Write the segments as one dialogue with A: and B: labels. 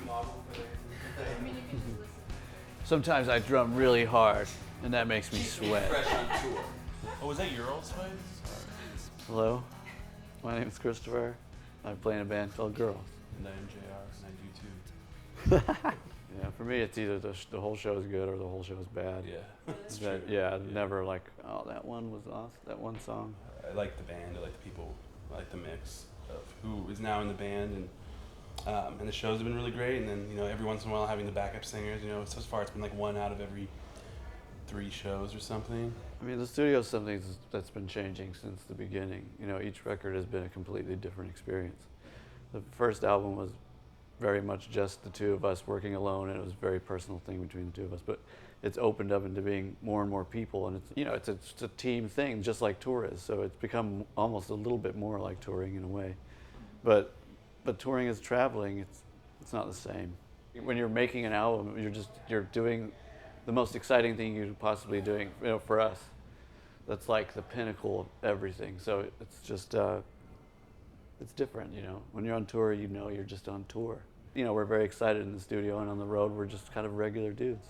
A: model for
B: I mean, you can just listen.
C: Sometimes I drum really hard, and that makes me sweat.
A: fresh on tour.
D: Oh, was that your old space?
C: Hello, my name is Christopher. I play in a band called Girls.
D: And I am J.R. and I do too.
C: Yeah, for me, it's either the whole show is good or the whole show is bad.
D: Yeah, that's
C: That-
D: true.
C: yeah, never like, oh, that one was awesome, that one song.
D: I like the band. I like the people. I like the mix of who is now in the band, and the shows have been really great. And then every once in a while having the backup singers. So far it's been like 1 out of every 3 shows or something.
C: I mean, the studio is something that's been changing since the beginning. Each record has been a completely different experience. The first album was very much just the two of us working alone, and it was a very personal thing between the two of us. But it's opened up into being more and more people, and it's a team thing, just like tour is. So it's become almost a little bit more like touring in a way. But touring is traveling. It's not the same. When you're making an album, you're doing the most exciting thing you could possibly doing. For us, that's like the pinnacle of everything. So it's just it's different. When you're on tour, you're just on tour. We're very excited in the studio, and on the road, we're just kind of regular dudes.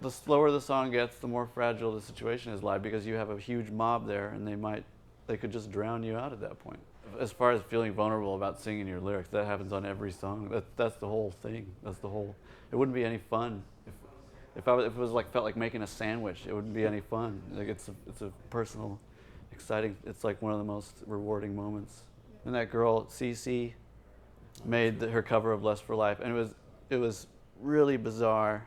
C: The slower the song gets, the more fragile the situation is live, because you have a huge mob there, and they could just drown you out at that point. As far as feeling vulnerable about singing your lyrics, that happens on every song. That's the whole thing. It wouldn't be any fun if it was felt like making a sandwich. It wouldn't be any fun. Like it's a personal, exciting. It's like one of the most rewarding moments. And that girl, Cece, made her cover of "Lust for Life," and it was really bizarre,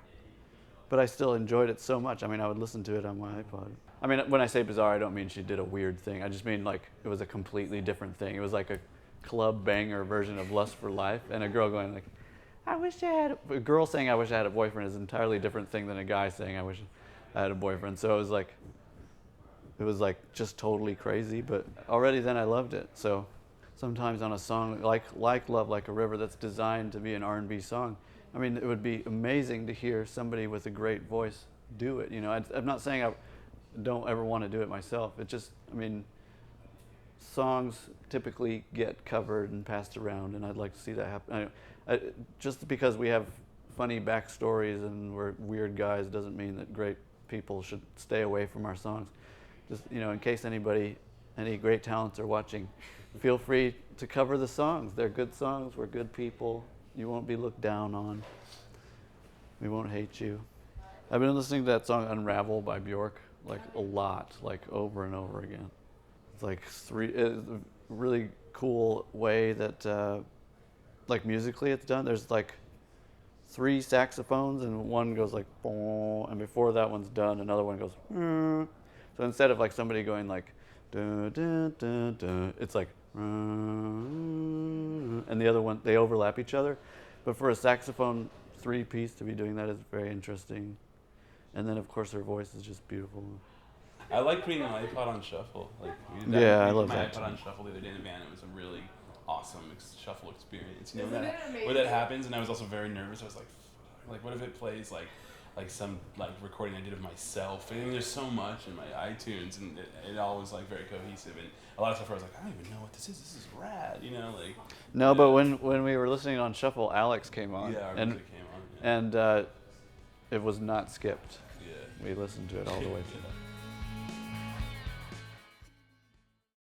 C: but I still enjoyed it so much. I mean, I would listen to it on my iPod. I mean, when I say bizarre, I don't mean she did a weird thing. I just mean it was a completely different thing. It was like a club banger version of "Lust for Life," and a girl going like, "I wish I had." A girl saying "I wish I had a boyfriend" is an entirely different thing than a guy saying "I wish I had a boyfriend." So it was like just totally crazy. But already then I loved it. So sometimes on a song like "Love Like a River" that's designed to be an R&B song, I mean, it would be amazing to hear somebody with a great voice do it. I'm not saying I don't ever want to do it myself. It just, I mean, songs typically get covered and passed around, and I'd like to see that happen. Just because we have funny backstories and we're weird guys doesn't mean that great people should stay away from our songs. Just, in case any great talents are watching, feel free to cover the songs. They're good songs. We're good people. You won't be looked down on. We won't hate you. I've been listening to that song "Unravel" by Bjork a lot, over and over again. It's it's a really cool way that musically it's done. There's 3 saxophones, and one goes boom, and before that one's done, another one goes So instead of somebody going dun, dun, dun, dun, it's and the other one, they overlap each other. But for a saxophone 3-piece to be doing that is very interesting. And then of course her voice is just beautiful.
D: I like putting my iPod on shuffle.
C: I love
D: my
C: that
D: iPod
C: too.
D: on shuffle the other day in the band. It was a really awesome shuffle experience.
B: Isn't it amazing?
D: Where that happens, and I was also very nervous. I was like, what if it plays some recording I did of myself? I mean, there's so much in my iTunes, and it all was very cohesive. And a lot of stuff I was like, I don't even know what this is. This is rad,
C: No, but when we were listening on shuffle, Alex came on.
D: Yeah, our
C: and
D: music came on. Yeah.
C: and it was not skipped.
D: Yeah.
C: We listened to it all the way through.